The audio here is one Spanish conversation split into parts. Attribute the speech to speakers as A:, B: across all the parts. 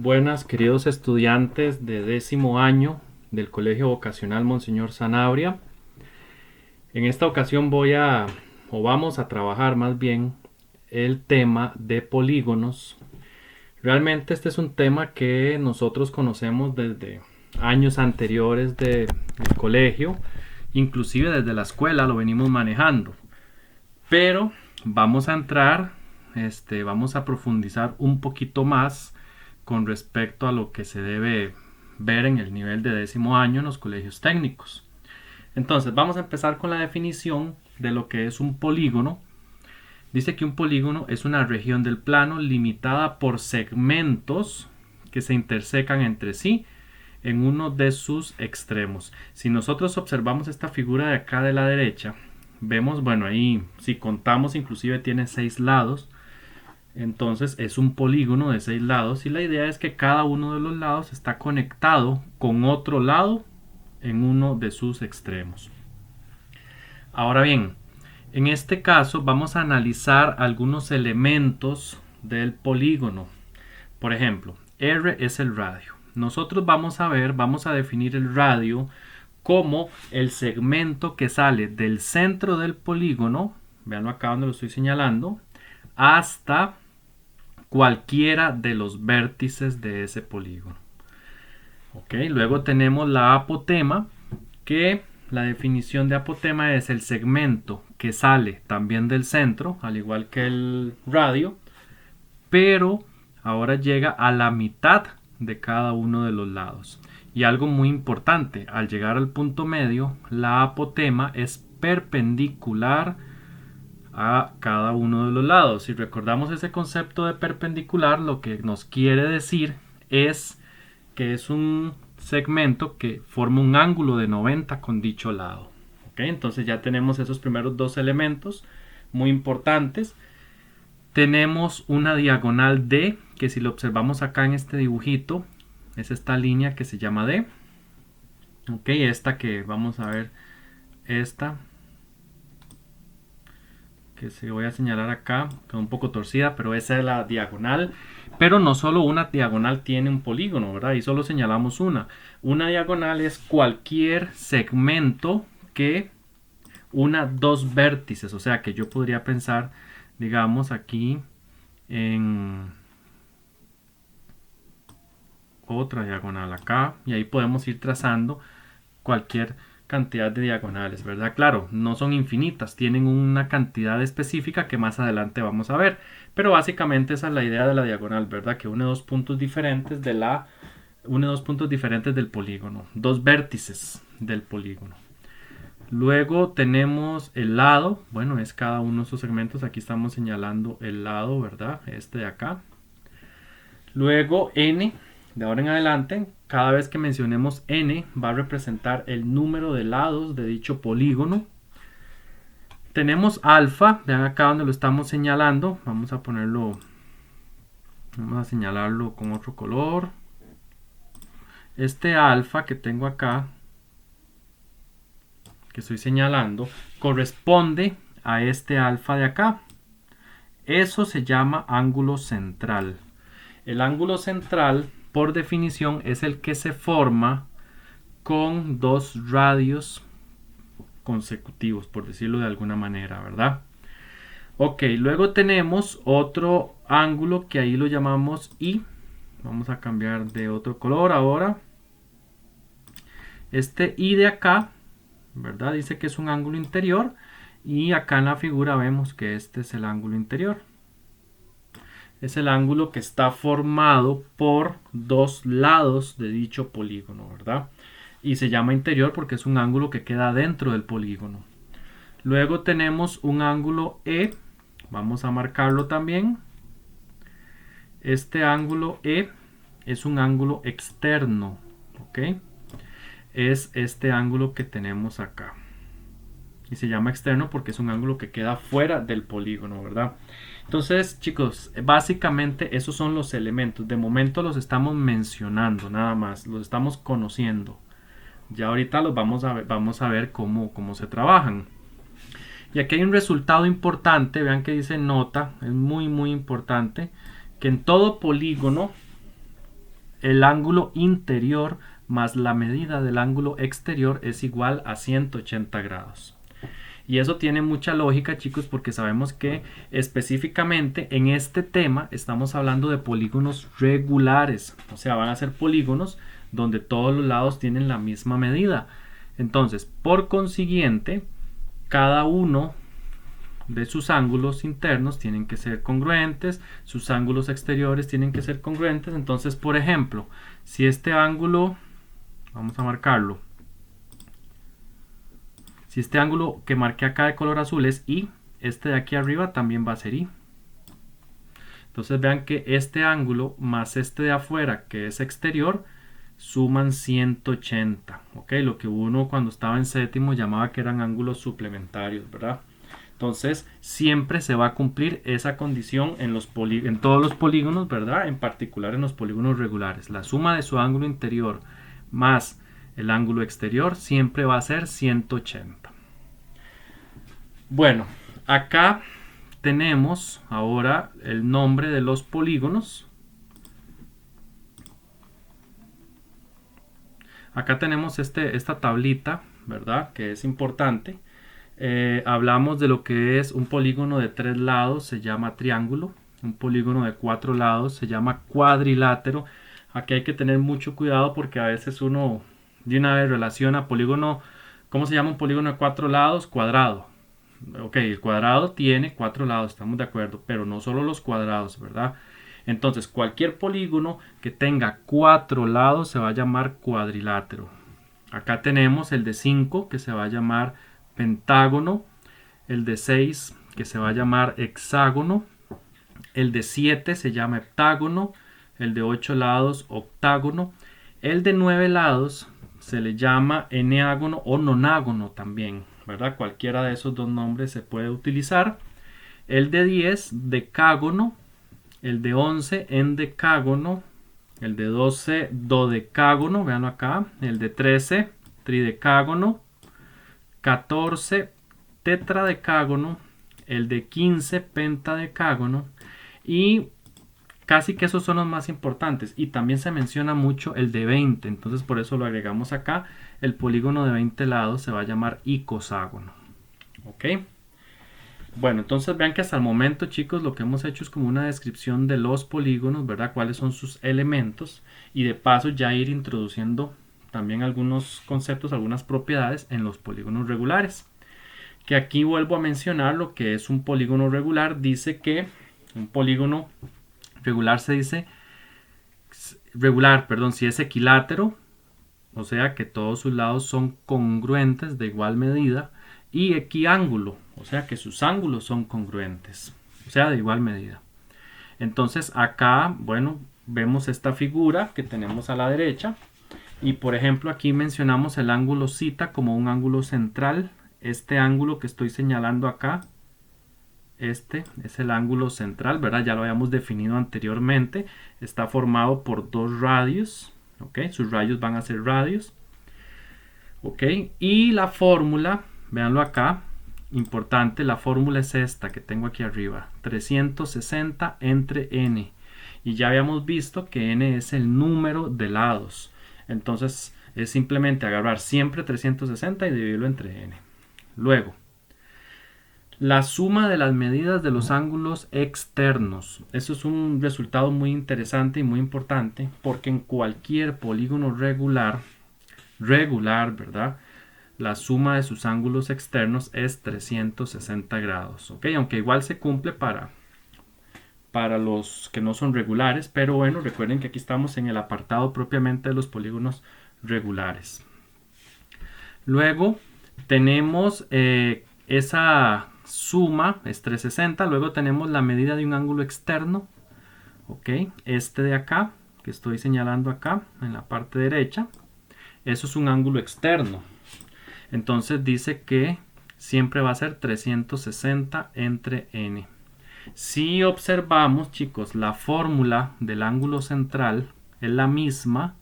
A: Buenas, queridos estudiantes de 10º año del Colegio Vocacional Monseñor Sanabria. En esta ocasión vamos a trabajar más bien el tema de polígonos. Realmente este es un tema que nosotros conocemos desde años anteriores del colegio, inclusive desde la escuela lo venimos manejando. Pero vamos a vamos a profundizar un poquito más con respecto a lo que se debe ver en el nivel de 10º año en los colegios técnicos. Entonces vamos a empezar con la definición de lo que es un polígono. Dice que un polígono es una región del plano limitada por segmentos que se intersecan entre sí en uno de sus extremos. Si nosotros observamos esta figura de acá de la derecha, vemos, bueno, ahí si contamos inclusive tiene 6 lados. Entonces es un polígono de 6 lados y la idea es que cada uno de los lados está conectado con otro lado en uno de sus extremos. Ahora bien, en este caso vamos a analizar algunos elementos del polígono. Por ejemplo, R es el radio. Nosotros vamos a definir el radio como el segmento que sale del centro del polígono, veanlo acá donde lo estoy señalando, hasta cualquiera de los vértices de ese polígono. Luego tenemos la apotema, que la definición de apotema es el segmento que sale también del centro, al igual que el radio, pero ahora llega a la mitad de cada uno de los lados. Y algo muy importante, al llegar al punto medio, la apotema es perpendicular a cada uno de los lados. Si recordamos ese concepto de perpendicular, lo que nos quiere decir es que es un segmento que forma un ángulo de 90 con dicho lado. Entonces ya tenemos esos primeros dos elementos muy importantes. Tenemos una diagonal D, que si lo observamos acá en este dibujito, es esta línea que se llama D. Esta que vamos a ver, esta que se voy a señalar acá, que es un poco torcida, pero esa es la diagonal. Pero no solo una diagonal tiene un polígono, ¿verdad? Y solo señalamos una. Una diagonal es cualquier segmento que una dos vértices. O sea que yo podría pensar, digamos, aquí en otra diagonal acá. Y ahí podemos ir trazando cualquier cantidad de diagonales, ¿verdad? Claro, no son infinitas, tienen una cantidad específica que más adelante vamos a ver, pero básicamente esa es la idea de la diagonal, ¿verdad? Que une dos puntos diferentes del polígono, dos vértices del polígono. Luego tenemos el lado, bueno, es cada uno de esos segmentos, aquí estamos señalando el lado, ¿verdad? Este de acá. Luego N, de ahora en adelante, cada vez que mencionemos n va a representar el número de lados de dicho polígono. Tenemos alfa, vean acá donde lo estamos señalando, vamos a señalarlo con otro color. Este alfa que tengo acá, que estoy señalando, corresponde a este alfa de acá. Eso se llama ángulo central. El ángulo central, por definición, es el que se forma con dos radios consecutivos, por decirlo de alguna manera, ¿verdad? Ok, luego tenemos otro ángulo que ahí lo llamamos I. Vamos a cambiar de otro color ahora. Este I de acá, ¿verdad? Dice que es un ángulo interior y acá en la figura vemos que este es el ángulo interior. Es el ángulo que está formado por dos lados de dicho polígono, ¿verdad? Y se llama interior porque es un ángulo que queda dentro del polígono. Luego tenemos un ángulo E, vamos a marcarlo también. Este ángulo E es un ángulo externo, ¿ok? Es este ángulo que tenemos acá. Y se llama externo porque es un ángulo que queda fuera del polígono, ¿verdad? Entonces, chicos, básicamente esos son los elementos. De momento los estamos mencionando, nada más. Los estamos conociendo. Ya ahorita los vamos a ver cómo se trabajan. Y aquí hay un resultado importante. Vean que dice nota. Es muy, muy importante. Que en todo polígono el ángulo interior más la medida del ángulo exterior es igual a 180 grados. Y eso tiene mucha lógica, chicos, porque sabemos que específicamente en este tema estamos hablando de polígonos regulares. O sea, van a ser polígonos donde todos los lados tienen la misma medida. Entonces, por consiguiente, cada uno de sus ángulos internos tienen que ser congruentes, sus ángulos exteriores tienen que ser congruentes. Entonces, por ejemplo, si este ángulo, vamos a marcarlo, si este ángulo que marqué acá de color azul es Y, este de aquí arriba también va a ser Y. Entonces vean que este ángulo más este de afuera, que es exterior, suman 180. ¿Ok? Lo que uno cuando estaba en séptimo llamaba que eran ángulos suplementarios, ¿verdad? Entonces siempre se va a cumplir esa condición en todos los polígonos, ¿verdad? En particular en los polígonos regulares. La suma de su ángulo interior más el ángulo exterior siempre va a ser 180. Bueno, acá tenemos ahora el nombre de los polígonos. Acá tenemos esta tablita, ¿verdad? Que es importante. Hablamos de lo que es un polígono de 3 lados, se llama triángulo. Un polígono de 4 lados se llama cuadrilátero. Aquí hay que tener mucho cuidado porque a veces uno de una vez relaciona polígono. ¿Cómo se llama un polígono de 4 lados? Cuadrado. Ok, el cuadrado tiene 4 lados, estamos de acuerdo, pero no solo los cuadrados, ¿verdad? Entonces, cualquier polígono que tenga 4 lados se va a llamar cuadrilátero. Acá tenemos el de 5 que se va a llamar pentágono, el de 6 que se va a llamar hexágono, el de 7 se llama heptágono, el de 8 lados octágono, el de 9 lados se le llama eneágono o nonágono también, ¿verdad? Cualquiera de esos dos nombres se puede utilizar. El de 10 decágono, el de 11 endecágono, el de 12 dodecágono, véanlo acá, el de 13 tridecágono, 14 tetradecágono, el de 15 pentadecágono y casi que esos son los más importantes. Y también se menciona mucho el de 20, entonces por eso lo agregamos acá. El polígono de 20 lados se va a llamar icoságono. ¿Ok? Bueno, entonces vean que hasta el momento, chicos, lo que hemos hecho es como una descripción de los polígonos, ¿verdad? Cuáles son sus elementos y de paso ya ir introduciendo también algunos conceptos, algunas propiedades en los polígonos regulares. Que aquí vuelvo a mencionar lo que es un polígono regular. Dice que un polígono regular se dice si es equilátero, o sea que todos sus lados son congruentes de igual medida, y equiángulo, o sea que sus ángulos son congruentes, o sea de igual medida. Entonces acá, bueno, vemos esta figura que tenemos a la derecha y por ejemplo aquí mencionamos el ángulo zeta como un ángulo central. Este ángulo que estoy señalando acá, este es el ángulo central, ¿verdad? Ya lo habíamos definido anteriormente. Está formado por dos radios, ¿ok? Sus radios van a ser radios, ¿ok? Y la fórmula, véanlo acá, importante, la fórmula es esta que tengo aquí arriba, 360 entre n. Y ya habíamos visto que n es el número de lados. Entonces es simplemente agarrar siempre 360 y dividirlo entre n. Luego, la suma de las medidas de los ángulos externos. Eso es un resultado muy interesante y muy importante porque en cualquier polígono regular, ¿verdad? La suma de sus ángulos externos es 360 grados, ¿ok? Aunque igual se cumple para los que no son regulares, pero bueno, recuerden que aquí estamos en el apartado propiamente de los polígonos regulares. Luego tenemos esa suma, es 360, luego tenemos la medida de un ángulo externo, ¿ok? Este de acá, que estoy señalando acá, en la parte derecha, eso es un ángulo externo. Entonces dice que siempre va a ser 360 entre n. Si observamos, chicos, la fórmula del ángulo central es la misma,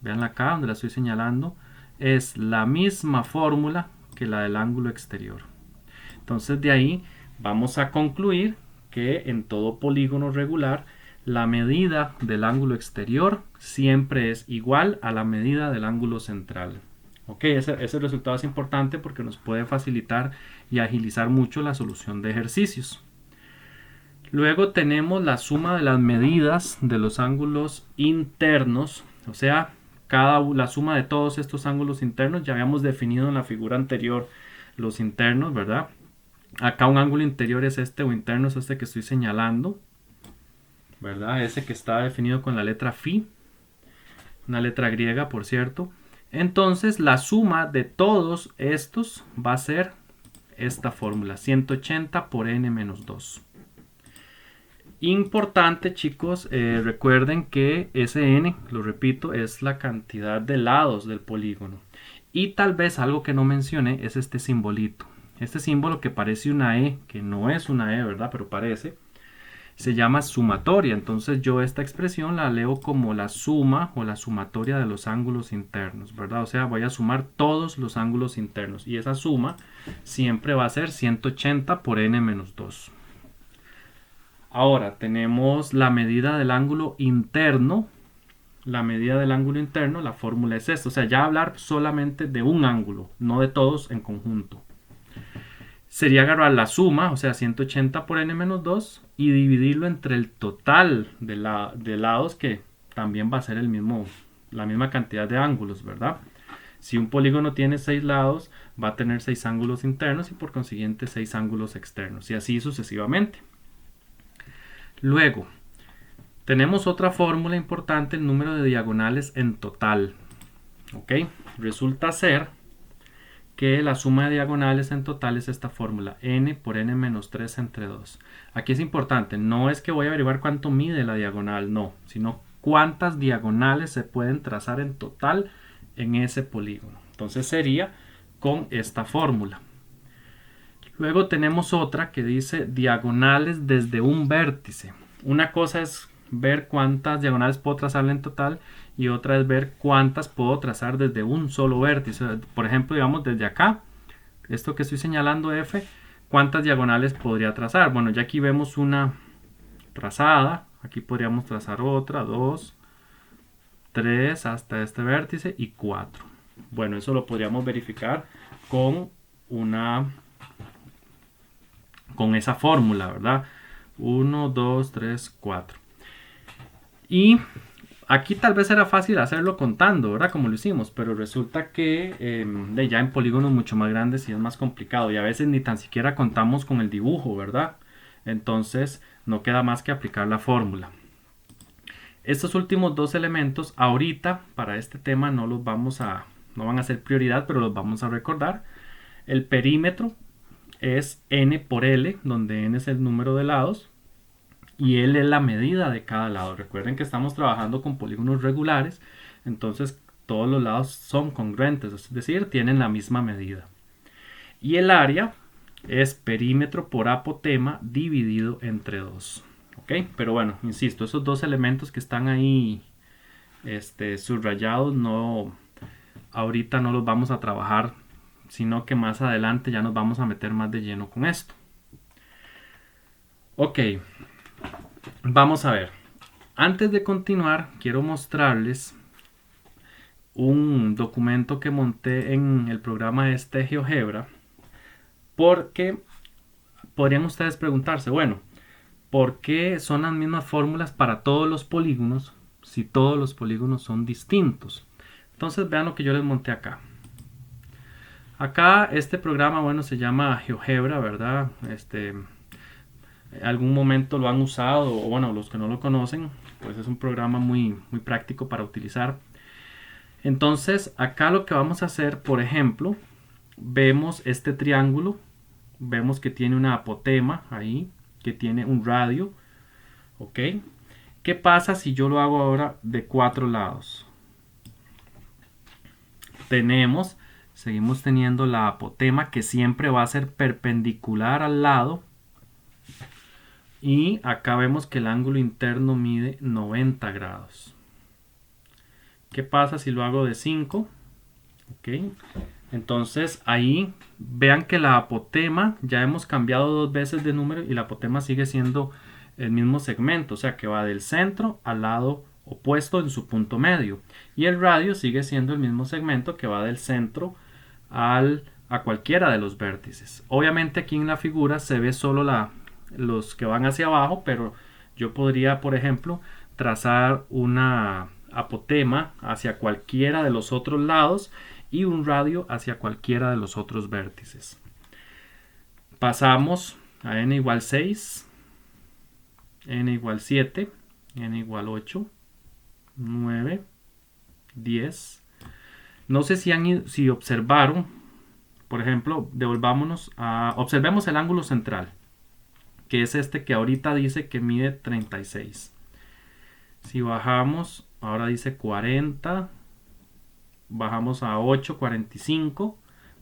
A: vean acá donde la estoy señalando, es la misma fórmula que la del ángulo exterior. Entonces de ahí vamos a concluir que en todo polígono regular la medida del ángulo exterior siempre es igual a la medida del ángulo central. Ok, ese resultado es importante porque nos puede facilitar y agilizar mucho la solución de ejercicios. Luego tenemos la suma de las medidas de los ángulos internos, o sea, la suma de todos estos ángulos internos. Ya habíamos definido en la figura anterior los internos, ¿verdad? Acá un ángulo interior es este, o interno es este que estoy señalando, ¿verdad? Ese que está definido con la letra Φ, una letra griega, por cierto. Entonces la suma de todos estos va a ser esta fórmula, 180 por n menos 2. Importante, chicos, recuerden que ese n, lo repito, es la cantidad de lados del polígono. Y tal vez algo que no mencioné es este simbolito. Este símbolo que parece una E, que no es una E, ¿verdad? Pero parece, se llama sumatoria. Entonces yo esta expresión la leo como la suma o la sumatoria de los ángulos internos, ¿verdad? O sea, voy a sumar todos los ángulos internos. Y esa suma siempre va a ser 180 por n menos 2. Ahora tenemos la medida del ángulo interno. La medida del ángulo interno, la fórmula es esta. O sea, ya hablar solamente de un ángulo, no de todos en conjunto. Sería agarrar la suma, o sea, 180 por n menos 2, y dividirlo entre el total de lados, que también va a ser la misma cantidad de ángulos, ¿verdad? Si un polígono tiene 6 lados, va a tener 6 ángulos internos y por consiguiente 6 ángulos externos, y así sucesivamente. Luego, tenemos otra fórmula importante, el número de diagonales en total. ¿Ok? Resulta ser que la suma de diagonales en total es esta fórmula, n por n menos 3 entre 2. Aquí es importante, no es que voy a averiguar cuánto mide la diagonal, no, sino cuántas diagonales se pueden trazar en total en ese polígono. Entonces sería con esta fórmula. Luego tenemos otra que dice diagonales desde un vértice. Una cosa es ver cuántas diagonales puedo trazar en total y otra es ver cuántas puedo trazar desde un solo vértice. Por ejemplo, digamos desde acá, esto que estoy señalando F, ¿cuántas diagonales podría trazar? Bueno, ya aquí vemos una trazada, aquí podríamos trazar otra, 2, 3 hasta este vértice y 4. Bueno, eso lo podríamos verificar con esa fórmula, ¿verdad? 1, 2, 3, 4. Y aquí tal vez era fácil hacerlo contando, ¿verdad? Como lo hicimos, pero resulta que ya en polígonos mucho más grandes sí es más complicado y a veces ni tan siquiera contamos con el dibujo, ¿verdad? Entonces no queda más que aplicar la fórmula. Estos últimos dos elementos ahorita para este tema no van a ser prioridad, pero los vamos a recordar. El perímetro es n por L, donde n es el número de lados y L es la medida de cada lado. Recuerden que estamos trabajando con polígonos regulares, entonces todos los lados son congruentes, es decir, tienen la misma medida. Y el área es perímetro por apotema dividido entre 2. ¿Ok? Pero bueno, insisto, esos dos elementos que están ahí subrayados, ahorita no los vamos a trabajar, sino que más adelante ya nos vamos a meter más de lleno con esto. Ok, vamos a ver. Antes de continuar, quiero mostrarles un documento que monté en el programa GeoGebra, porque podrían ustedes preguntarse, bueno, ¿por qué son las mismas fórmulas para todos los polígonos si todos los polígonos son distintos? Entonces vean lo que yo les monté acá. Acá este programa, bueno, se llama GeoGebra, ¿verdad? Algún momento lo han usado, o bueno, los que no lo conocen, pues es un programa muy, muy práctico para utilizar. Entonces, acá lo que vamos a hacer, por ejemplo, vemos este triángulo, vemos que tiene una apotema ahí, que tiene un radio, ¿ok? ¿Qué pasa si yo lo hago ahora de 4 lados? Seguimos teniendo la apotema que siempre va a ser perpendicular al lado. Y acá vemos que el ángulo interno mide 90 grados. ¿Qué pasa si lo hago de 5? ¿Ok? Entonces ahí vean que la apotema ya hemos cambiado 2 veces de número y la apotema sigue siendo el mismo segmento, o sea que va del centro al lado opuesto en su punto medio. Y el radio sigue siendo el mismo segmento que va del centro a cualquiera de los vértices. Obviamente aquí en la figura se ve solo los que van hacia abajo, pero yo podría, por ejemplo, trazar una apotema hacia cualquiera de los otros lados y un radio hacia cualquiera de los otros vértices. Pasamos a n igual 6, n igual 7, n igual 8, 9, 10. No sé si observaron, por ejemplo, observemos el ángulo central, que es este que ahorita dice que mide 36. Si bajamos, ahora dice 40, bajamos a 8, 45,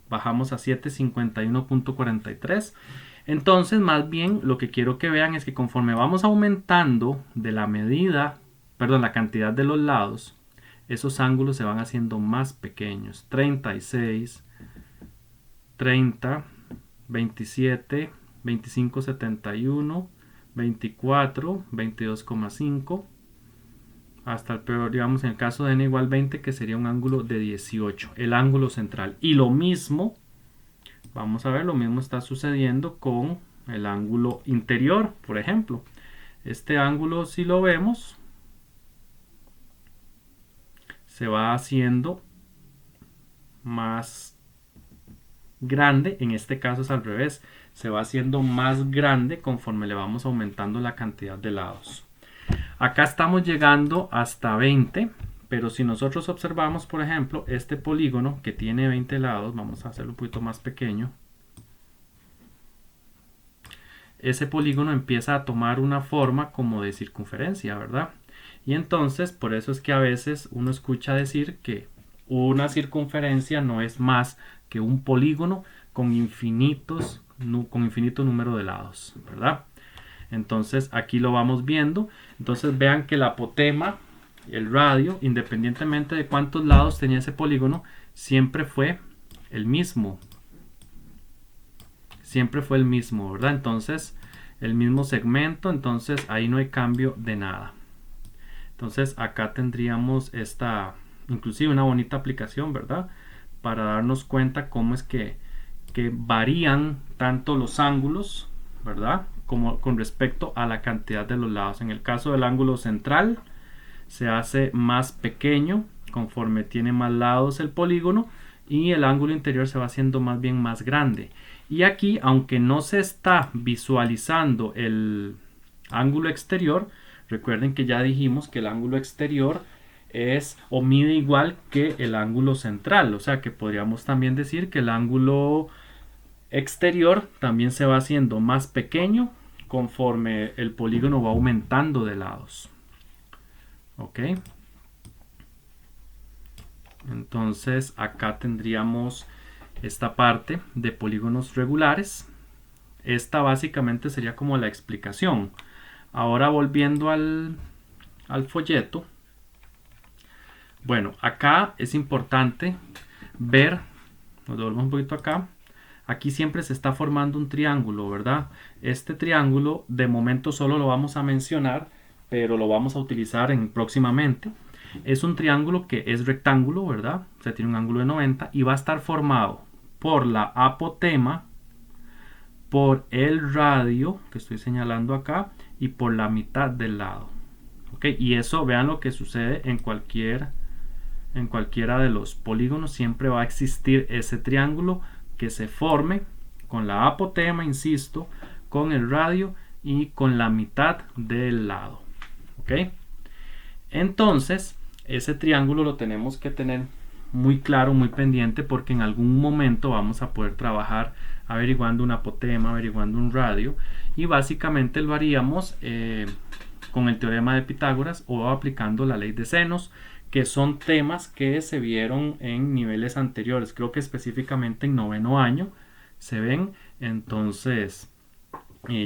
A: bajamos a 7, 51.43. Entonces, más bien, lo que quiero que vean es que conforme vamos aumentando de la la cantidad de los lados, esos ángulos se van haciendo más pequeños. 36, 30, 27, 25.71, 24, 22,5, hasta el peor, digamos en el caso de n igual 20, que sería un ángulo de 18, el ángulo central. Y lo mismo, vamos a ver, lo mismo está sucediendo con el ángulo interior, por ejemplo. Este ángulo, si lo vemos, se va haciendo más grande. En este caso es al revés, se va haciendo más grande conforme le vamos aumentando la cantidad de lados. Acá estamos llegando hasta 20, pero si nosotros observamos, por ejemplo, este polígono que tiene 20 lados, vamos a hacerlo un poquito más pequeño. Ese polígono empieza a tomar una forma como de circunferencia, ¿verdad? Y entonces, por eso es que a veces uno escucha decir que una circunferencia no es más que un polígono con infinito número de lados, ¿verdad? Entonces aquí lo vamos viendo. Entonces vean que la apotema, el radio, independientemente de cuántos lados tenía ese polígono, siempre fue el mismo. Siempre fue el mismo, ¿verdad? Entonces el mismo segmento, entonces ahí no hay cambio de nada. Entonces acá tendríamos inclusive una bonita aplicación, ¿verdad? Para darnos cuenta cómo es que varían tanto los ángulos, ¿verdad? Como con respecto a la cantidad de los lados. En el caso del ángulo central se hace más pequeño conforme tiene más lados el polígono, y el ángulo interior se va haciendo más bien más grande. Y aquí, aunque no se está visualizando el ángulo exterior, recuerden que ya dijimos que el ángulo exterior es o mide igual que el ángulo central, o sea que podríamos también decir que el ángulo exterior también se va haciendo más pequeño conforme el polígono va aumentando de lados. Ok, entonces acá tendríamos esta parte de polígonos regulares. Esta básicamente sería como la explicación. Ahora volviendo al folleto. Bueno, acá es importante ver, nos devolvemos un poquito acá. Aquí siempre se está formando un triángulo, ¿verdad? Este triángulo de momento solo lo vamos a mencionar, pero lo vamos a utilizar próximamente. Es un triángulo que es rectángulo, ¿verdad? O sea, tiene un ángulo de 90 y va a estar formado por la apotema, por el radio que estoy señalando acá y por la mitad del lado. ¿Ok? Y eso, vean lo que sucede en cualquiera de los polígonos. Siempre va a existir ese triángulo que se forme con la apotema, insisto, con el radio y con la mitad del lado. ¿Ok? Entonces, ese triángulo lo tenemos que tener muy claro, muy pendiente, porque en algún momento vamos a poder trabajar averiguando una apotema, averiguando un radio, y básicamente lo haríamos con el teorema de Pitágoras o aplicando la ley de senos, que son temas que se vieron en niveles anteriores, creo que específicamente en noveno año se ven. Entonces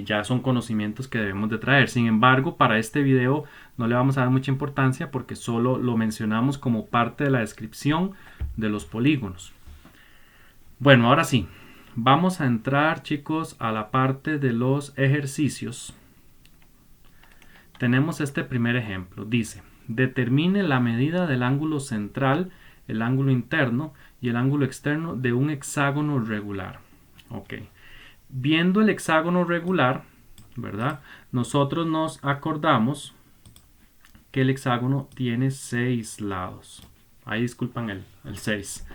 A: ya son conocimientos que debemos de traer. Sin embargo, para este video no le vamos a dar mucha importancia porque solo lo mencionamos como parte de la descripción de los polígonos. Bueno, ahora sí, vamos a entrar, chicos, a la parte de los ejercicios. tenemos este primer ejemplo. Dice, determine la medida del ángulo central, el ángulo interno y el ángulo externo de un hexágono regular. Ok. Viendo el hexágono regular, ¿verdad? Nosotros nos acordamos que el hexágono tiene 6 lados. Ahí disculpan el 6.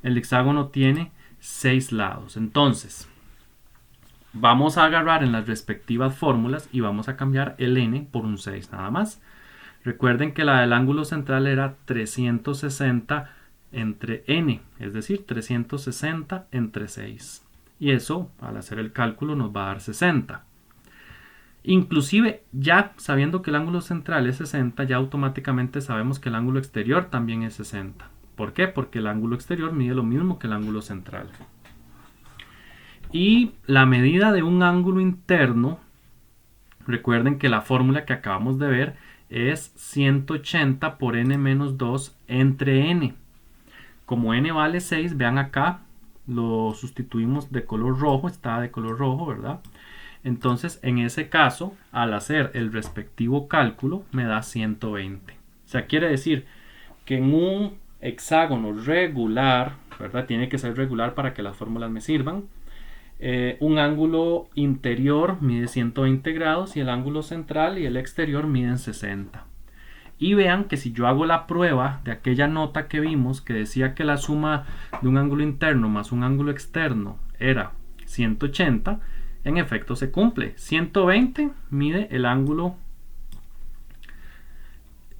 A: El hexágono tiene 6 lados. Entonces, vamos a agarrar en las respectivas fórmulas y vamos a cambiar el n por un 6 nada más. Recuerden que la del ángulo central era 360 entre n, es decir, 360 entre 6. Y eso, al hacer el cálculo, nos va a dar 60. Inclusive, ya sabiendo que el ángulo central es 60, ya automáticamente sabemos que el ángulo exterior también es 60. ¿Por qué? Porque el ángulo exterior mide lo mismo que el ángulo central. Y la medida de un ángulo interno, recuerden que la fórmula que acabamos de ver es 180 por n menos 2 entre n. Como n vale 6, vean acá, lo sustituimos de color rojo, está de color rojo, ¿verdad? Entonces, en ese caso, al hacer el respectivo cálculo, me da 120. O sea, quiere decir que en un hexágono regular, ¿verdad? Tiene que ser regular para que las fórmulas me sirvan. Un ángulo interior mide 120 grados y el ángulo central y el exterior miden 60. Y vean que si yo hago la prueba de aquella nota que vimos que decía que la suma de un ángulo interno más un ángulo externo era 180, en efecto se cumple. 120 mide el ángulo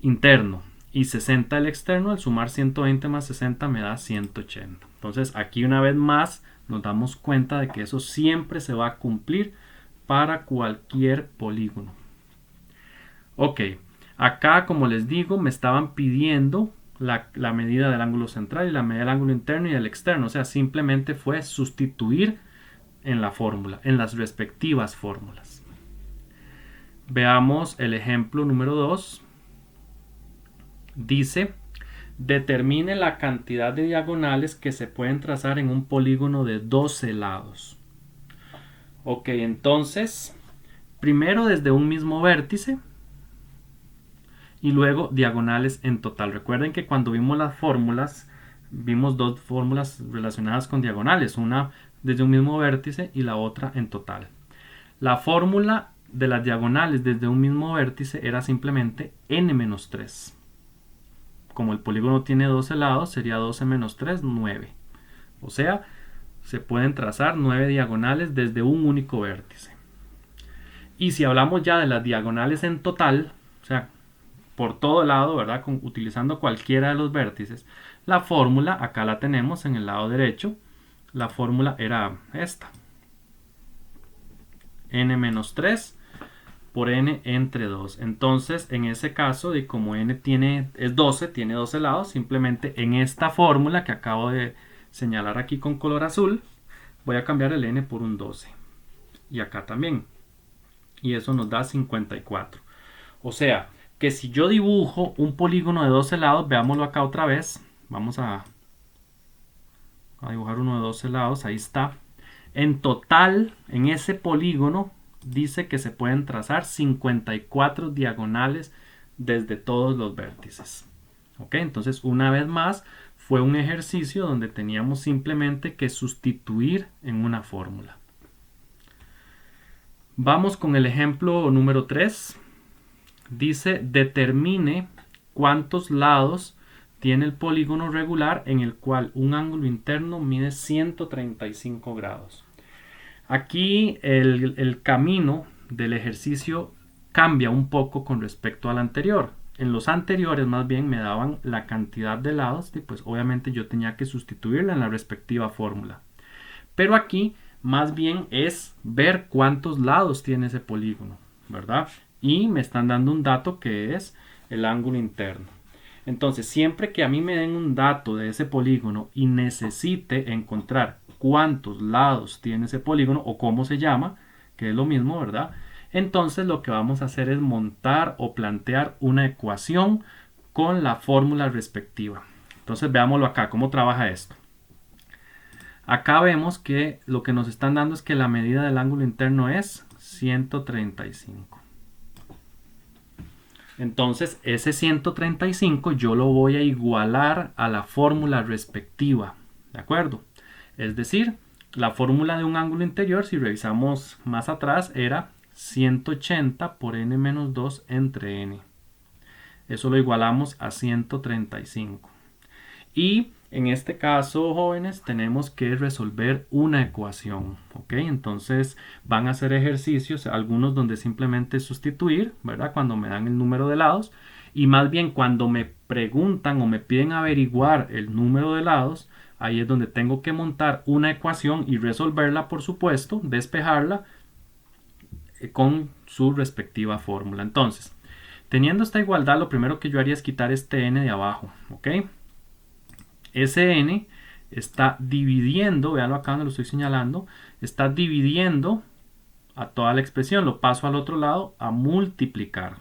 A: interno y 60 el externo. Al sumar 120 más 60 me da 180. Entonces aquí una vez más nos damos cuenta de que eso siempre se va a cumplir para cualquier polígono. Ok, acá como les digo me estaban pidiendo la medida del ángulo central y la medida del ángulo interno y del externo. O sea, simplemente fue sustituir en la fórmula, en las respectivas fórmulas. Veamos el ejemplo número 2. Dice, determine la cantidad de diagonales que se pueden trazar en un polígono de 12 lados. Ok, entonces, primero desde un mismo vértice y luego diagonales en total. Recuerden que cuando vimos las fórmulas, vimos dos fórmulas relacionadas con diagonales, una desde un mismo vértice y la otra en total. La fórmula de las diagonales desde un mismo vértice era simplemente n-3. Como el polígono tiene 12 lados, sería 12 menos 3, 9. O sea, se pueden trazar 9 diagonales desde un único vértice. Y si hablamos ya de las diagonales en total, o sea, por todo lado, ¿verdad? Utilizando cualquiera de los vértices, la fórmula, acá la tenemos en el lado derecho, la fórmula era esta. n-3 por n entre 2. Entonces, en ese caso, de como n es 12, tiene 12 lados, simplemente en esta fórmula que acabo de señalar aquí con color azul, voy a cambiar el n por un 12. Y acá también. Y eso nos da 54. O sea, que si yo dibujo un polígono de 12 lados, veámoslo acá otra vez. Vamos a dibujar uno de 12 lados, ahí está. En total, en ese polígono, dice que se pueden trazar 54 diagonales desde todos los vértices. ¿Ok? Entonces, una vez más, fue un ejercicio donde teníamos simplemente que sustituir en una fórmula. Vamos con el ejemplo número 3. Dice, determine cuántos lados tiene el polígono regular en el cual un ángulo interno mide 135 grados. Aquí el camino del ejercicio cambia un poco con respecto al anterior. En los anteriores más bien me daban la cantidad de lados y pues obviamente yo tenía que sustituirla en la respectiva fórmula. Pero aquí más bien es ver cuántos lados tiene ese polígono, ¿verdad? Y me están dando un dato que es el ángulo interno. Entonces, siempre que a mí me den un dato de ese polígono y necesite encontrar cuántos lados tiene ese polígono o cómo se llama, que es lo mismo, ¿verdad? Entonces lo que vamos a hacer es montar o plantear una ecuación con la fórmula respectiva. Entonces veámoslo acá, cómo trabaja esto. Acá vemos que lo que nos están dando es que la medida del ángulo interno es 135. Entonces ese 135 yo lo voy a igualar a la fórmula respectiva, ¿de acuerdo? Es decir, la fórmula de un ángulo interior, si revisamos más atrás, era 180 por n menos 2 entre n. Eso lo igualamos a 135. Y en este caso, jóvenes, tenemos que resolver una ecuación, ¿ok? Entonces van a hacer ejercicios, algunos donde simplemente sustituir, ¿verdad? Cuando me dan el número de lados. Y más bien cuando me preguntan o me piden averiguar el número de lados, ahí es donde tengo que montar una ecuación y resolverla, por supuesto, despejarla con su respectiva fórmula. Entonces, teniendo esta igualdad, lo primero que yo haría es quitar este n de abajo, ¿ok? Ese n está dividiendo, véanlo acá donde lo estoy señalando, está dividiendo a toda la expresión, lo paso al otro lado a multiplicar.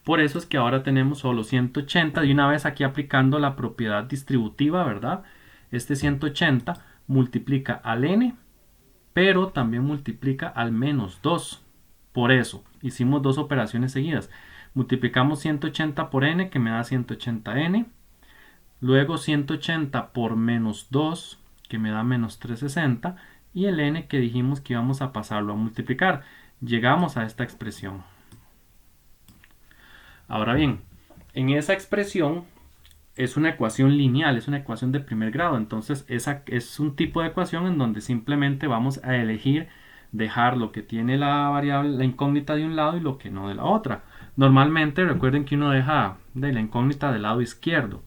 A: Por eso es que ahora tenemos solo 180, de una vez aquí aplicando la propiedad distributiva, ¿verdad? Este 180 multiplica al n, pero también multiplica al menos 2. Por eso hicimos dos operaciones seguidas. Multiplicamos 180 por n, que me da 180n. Luego 180 por menos 2, que me da menos 360. Y el n que dijimos que íbamos a pasarlo a multiplicar. Llegamos a esta expresión. Ahora bien, en esa expresión es una ecuación lineal, es una ecuación de primer grado. Entonces esa es un tipo de ecuación en donde simplemente vamos a elegir dejar lo que tiene la variable, la incógnita de un lado y lo que no de la otra. Normalmente recuerden que uno deja de la incógnita del lado izquierdo.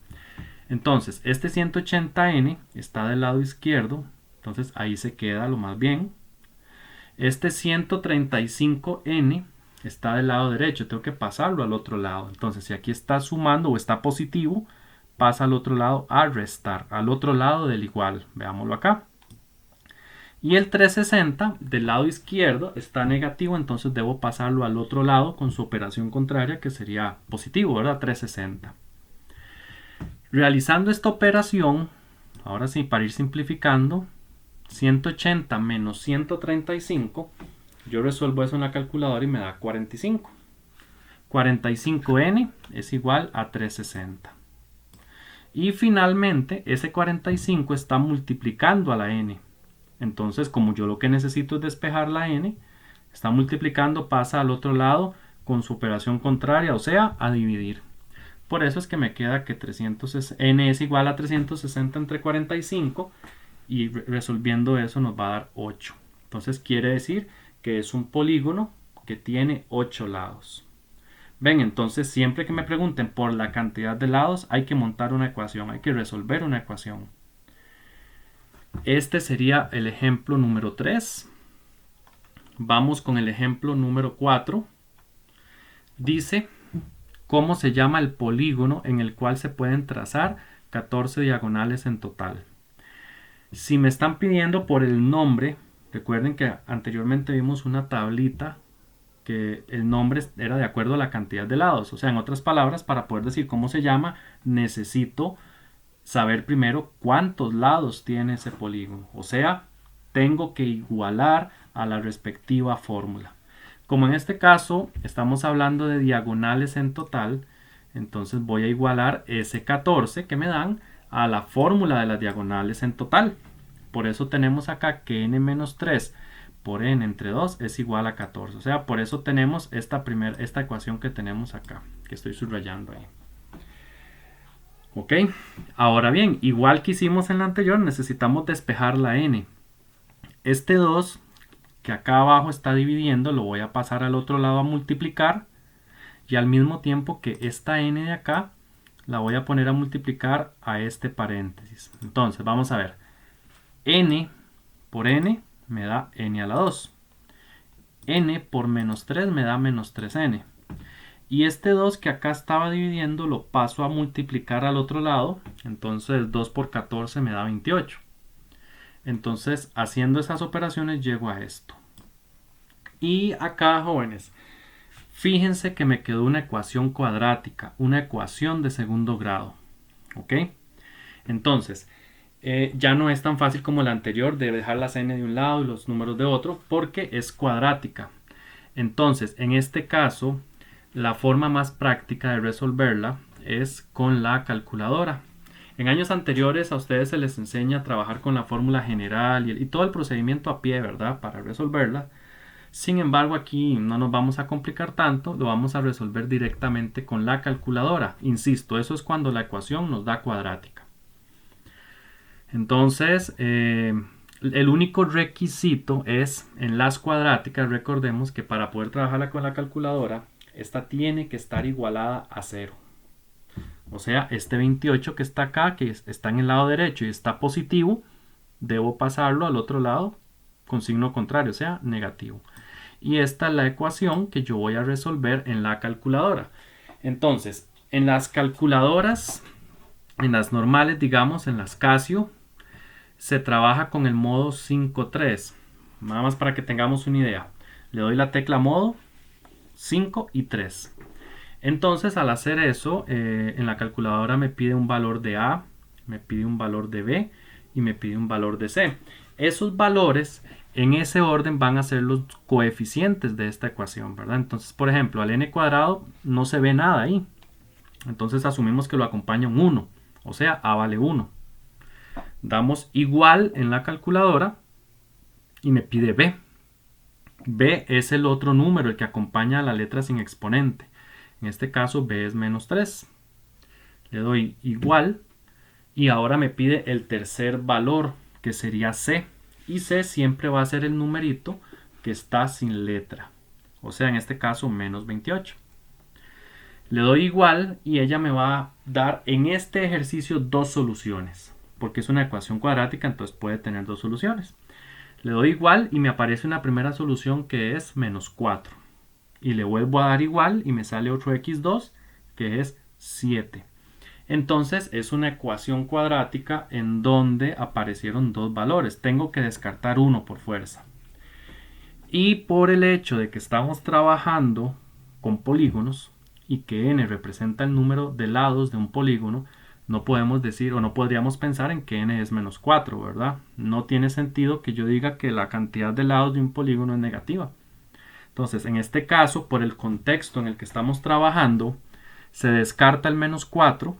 A: Entonces este 180n está del lado izquierdo, entonces ahí se queda lo más bien. Este 135n está del lado derecho, tengo que pasarlo al otro lado. Entonces si aquí está sumando o está positivo, pasa al otro lado a restar, al otro lado del igual. Veámoslo acá. Y el 360 del lado izquierdo está negativo, entonces debo pasarlo al otro lado con su operación contraria, que sería positivo, ¿verdad? 360. Realizando esta operación, ahora sí, para ir simplificando, 180 menos 135, yo resuelvo eso en la calculadora y me da 45. 45n es igual a 360. Y finalmente, ese 45 está multiplicando a la n. Entonces, como yo lo que necesito es despejar la n, está multiplicando, pasa al otro lado con su operación contraria, o sea, a dividir. Por eso es que me queda que n es igual a 360 entre 45 y resolviendo eso nos va a dar 8. Entonces quiere decir que es un polígono que tiene 8 lados. Ven, entonces siempre que me pregunten por la cantidad de lados hay que montar una ecuación, hay que resolver una ecuación. Este sería el ejemplo número 3. Vamos con el ejemplo número 4. Dice: ¿cómo se llama el polígono en el cual se pueden trazar 14 diagonales en total? Si me están pidiendo por el nombre, recuerden que anteriormente vimos una tablita que el nombre era de acuerdo a la cantidad de lados. O sea, en otras palabras, para poder decir cómo se llama, necesito saber primero cuántos lados tiene ese polígono. O sea, tengo que igualar a la respectiva fórmula. Como en este caso estamos hablando de diagonales en total, entonces voy a igualar ese 14 que me dan a la fórmula de las diagonales en total. Por eso tenemos acá que n-3 por n entre 2 es igual a 14. O sea, por eso tenemos esta ecuación que tenemos acá, que estoy subrayando ahí. Ok, ahora bien, igual que hicimos en la anterior, necesitamos despejar la n. Este 2 que acá abajo está dividiendo, lo voy a pasar al otro lado a multiplicar, y al mismo tiempo que esta n de acá la voy a poner a multiplicar a este paréntesis. Entonces vamos a ver, n por n me da n a la 2, n por menos 3 me da menos 3n, y este 2 que acá estaba dividiendo lo paso a multiplicar al otro lado, entonces 2 por 14 me da 28. Entonces haciendo esas operaciones llego a esto. Y acá, jóvenes, fíjense que me quedó una ecuación cuadrática, una ecuación de segundo grado. ¿Ok? Entonces, ya no es tan fácil como la anterior de dejar las n de un lado y los números de otro, porque es cuadrática. Entonces, en este caso, la forma más práctica de resolverla es con la calculadora. En años anteriores a ustedes se les enseña a trabajar con la fórmula general y todo el procedimiento a pie, ¿verdad? Para resolverla. Sin embargo, aquí no nos vamos a complicar tanto, lo vamos a resolver directamente con la calculadora. Insisto, eso es cuando la ecuación nos da cuadrática. Entonces, el único requisito es en las cuadráticas, recordemos que para poder trabajarla con la calculadora, esta tiene que estar igualada a 0. O sea, este 28 que está acá, que está en el lado derecho y está positivo, debo pasarlo al otro lado con signo contrario, o sea, negativo. Y esta es la ecuación que yo voy a resolver en la calculadora. Entonces, en las calculadoras, en las normales, digamos, en las Casio, se trabaja con el modo 5.3. Nada más para que tengamos una idea. Le doy la tecla modo 5 y 3. Entonces, al hacer eso, en la calculadora me pide un valor de A, me pide un valor de B y me pide un valor de C. Esos valores en ese orden van a ser los coeficientes de esta ecuación, ¿verdad? Entonces, por ejemplo, al n cuadrado no se ve nada ahí. Entonces asumimos que lo acompaña un 1, o sea, A vale 1. Damos igual en la calculadora y me pide B. B es el otro número, el que acompaña a la letra sin exponente. En este caso B es menos 3. Le doy igual y ahora me pide el tercer valor, que sería C. Y C siempre va a ser el numerito que está sin letra. O sea, en este caso menos 28. Le doy igual y ella me va a dar en este ejercicio dos soluciones. Porque es una ecuación cuadrática, entonces puede tener dos soluciones. Le doy igual y me aparece una primera solución que es menos 4. Y le vuelvo a dar igual y me sale otro x2 que es 7. Entonces es una ecuación cuadrática en donde aparecieron dos valores. Tengo que descartar uno por fuerza. Y por el hecho de que estamos trabajando con polígonos y que n representa el número de lados de un polígono, no podemos decir o no podríamos pensar en que n es menos 4, ¿verdad? No tiene sentido que yo diga que la cantidad de lados de un polígono es negativa. Entonces, en este caso, por el contexto en el que estamos trabajando, se descarta el menos 4,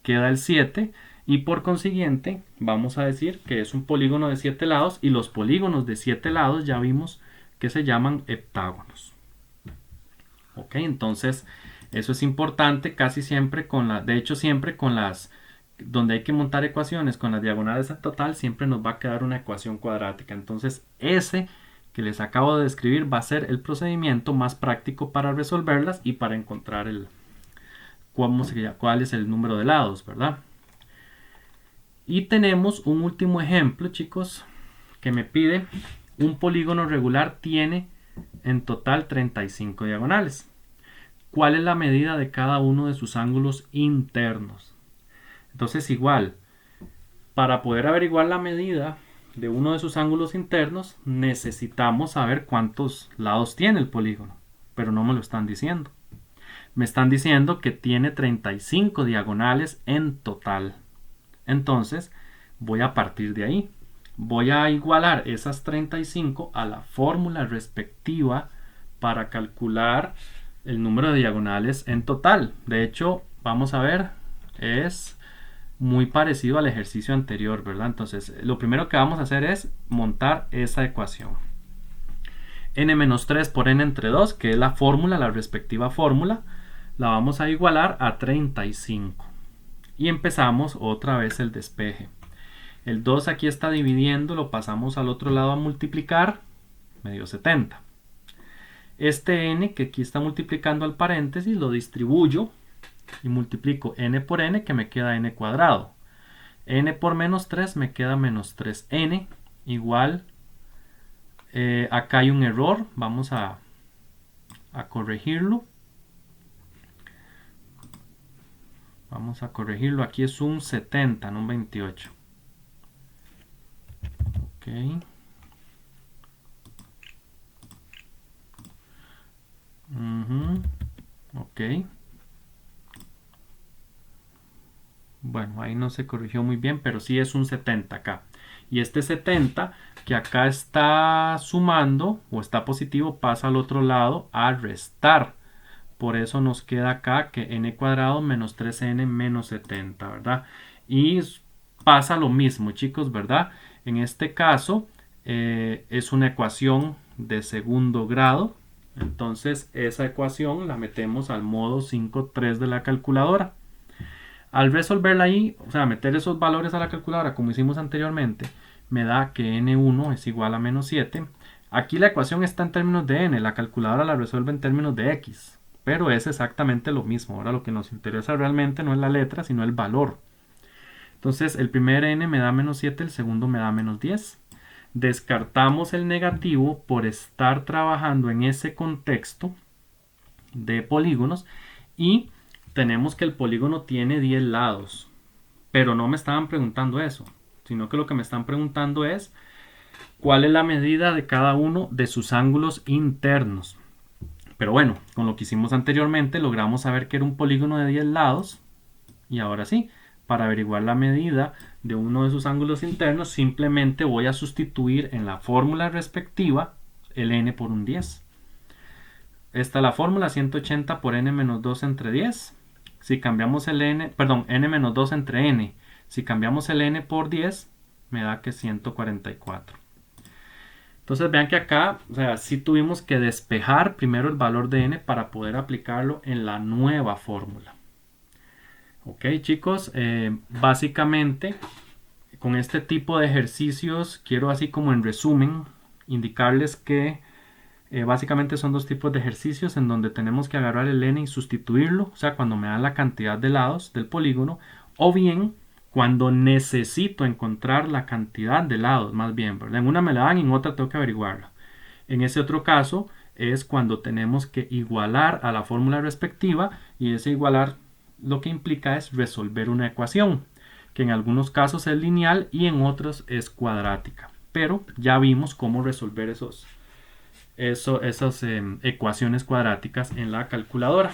A: queda el 7 y por consiguiente vamos a decir que es un polígono de 7 lados y los polígonos de 7 lados ya vimos que se llaman heptágonos. Ok, entonces eso es importante casi siempre de hecho siempre con las, donde hay que montar ecuaciones con las diagonales en total, siempre nos va a quedar una ecuación cuadrática. Entonces ese que les acabo de describir va a ser el procedimiento más práctico para resolverlas y para encontrar cuál es el número de lados, ¿verdad? Y tenemos un último ejemplo, chicos, que me pide un polígono regular tiene en total 35 diagonales. ¿Cuál es la medida de cada uno de sus ángulos internos? Entonces igual, para poder averiguar la medida de uno de sus ángulos internos, necesitamos saber cuántos lados tiene el polígono, pero no me lo están diciendo. Me están diciendo que tiene 35 diagonales en total. Entonces, voy a partir de ahí. Voy a igualar esas 35 a la fórmula respectiva para calcular el número de diagonales en total. De hecho, vamos a ver, es muy parecido al ejercicio anterior, ¿verdad? Entonces, lo primero que vamos a hacer es montar esa ecuación. n-3 por n entre 2, que es la fórmula, la respectiva fórmula, la vamos a igualar a 35. Y empezamos otra vez el despeje. El 2 aquí está dividiendo, lo pasamos al otro lado a multiplicar, me dio 70. Este n que aquí está multiplicando al paréntesis lo distribuyo y multiplico n por n, que me queda n cuadrado. N por menos 3 me queda menos 3n igual, acá hay un error, vamos a corregirlo. Vamos a corregirlo, aquí es un 70, no un 28. Ok. Ok. Bueno, ahí no se corrigió muy bien, pero sí es un 70 acá. Y este 70 que acá está sumando o está positivo pasa al otro lado a restar. Por eso nos queda acá que n cuadrado menos 3n menos 70, ¿verdad? Y pasa lo mismo, chicos, ¿verdad? En este caso es una ecuación de segundo grado. Entonces esa ecuación la metemos al modo 5.3 de la calculadora. Al resolverla ahí, o sea, meter esos valores a la calculadora como hicimos anteriormente, me da que n1 es igual a menos 7. Aquí la ecuación está en términos de n, la calculadora la resuelve en términos de x, pero es exactamente lo mismo. Ahora lo que nos interesa realmente no es la letra, sino el valor. Entonces el primer n me da menos 7, el segundo me da menos 10. Descartamos el negativo por estar trabajando en ese contexto de polígonos y tenemos que el polígono tiene 10 lados, pero no me estaban preguntando eso, sino que lo que me están preguntando es cuál es la medida de cada uno de sus ángulos internos. Pero bueno, con lo que hicimos anteriormente logramos saber que era un polígono de 10 lados y ahora sí, para averiguar la medida de uno de sus ángulos internos simplemente voy a sustituir en la fórmula respectiva el n por un 10. Esta es la fórmula, 180 por n menos 2 entre 10. Si cambiamos el n, perdón, n menos 2 entre n. Si cambiamos el n por 10, me da que 144. Entonces vean que acá, o sea, sí tuvimos que despejar primero el valor de n para poder aplicarlo en la nueva fórmula. Ok, chicos, básicamente con este tipo de ejercicios quiero así como en resumen indicarles que básicamente son dos tipos de ejercicios en donde tenemos que agarrar el n y sustituirlo, o sea, cuando me dan la cantidad de lados del polígono, o bien cuando necesito encontrar la cantidad de lados, más bien, ¿verdad? En una me la dan y en otra tengo que averiguarla. En ese otro caso es cuando tenemos que igualar a la fórmula respectiva y ese igualar lo que implica es resolver una ecuación, que en algunos casos es lineal y en otros es cuadrática. Pero ya vimos cómo resolver esas ecuaciones cuadráticas en la calculadora.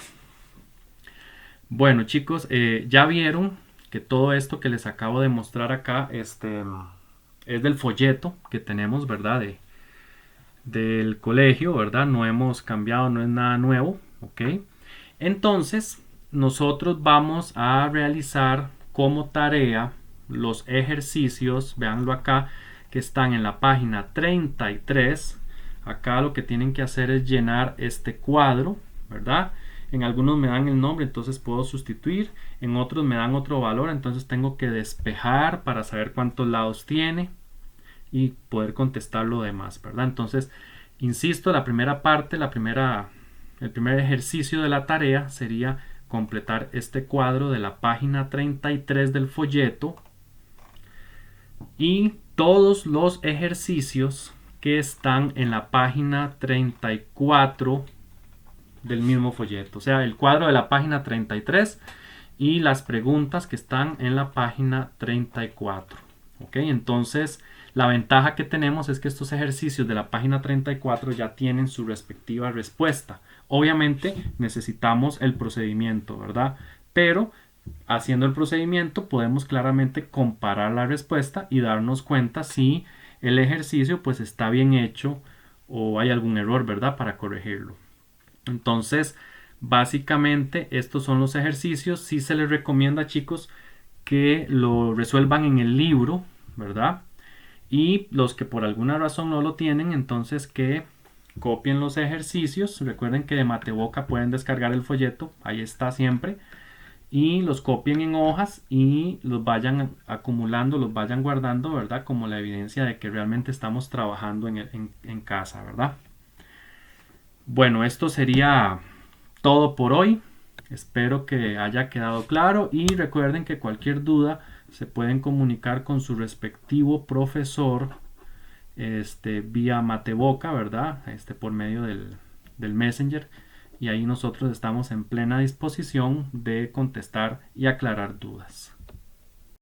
A: Bueno, chicos, ya vieron que todo esto que les acabo de mostrar acá es del folleto que tenemos, ¿verdad? Del colegio, ¿verdad? No hemos cambiado, no es nada nuevo, ¿ok? Entonces, nosotros vamos a realizar como tarea los ejercicios, véanlo acá, que están en la página 33. Acá lo que tienen que hacer es llenar este cuadro, ¿verdad? En algunos me dan el nombre, entonces puedo sustituir. En otros me dan otro valor, entonces tengo que despejar para saber cuántos lados tiene y poder contestar lo demás, ¿verdad? Entonces, insisto, la primera parte, el primer ejercicio de la tarea sería completar este cuadro de la página 33 del folleto y todos los ejercicios que están en la página 34 del mismo folleto, o sea, el cuadro de la página 33 y las preguntas que están en la página 34. ¿Ok? Entonces, la ventaja que tenemos es que estos ejercicios de la página 34 ya tienen su respectiva respuesta. Obviamente necesitamos el procedimiento, ¿verdad? Pero haciendo el procedimiento podemos claramente comparar la respuesta y darnos cuenta si el ejercicio pues está bien hecho o hay algún error, ¿verdad? Para corregirlo. Entonces, básicamente estos son los ejercicios. Sí se les recomienda, chicos, que lo resuelvan en el libro, ¿verdad? Y los que por alguna razón no lo tienen, entonces que copien los ejercicios. Recuerden que de Mateboca pueden descargar el folleto, ahí está siempre. Y los copien en hojas y los vayan acumulando, los vayan guardando, ¿verdad? Como la evidencia de que realmente estamos trabajando en casa, ¿verdad? Bueno, esto sería todo por hoy. Espero que haya quedado claro y recuerden que cualquier duda se pueden comunicar con su respectivo profesor vía Mateboca, ¿verdad? Por medio del Messenger, y ahí nosotros estamos en plena disposición de contestar y aclarar dudas.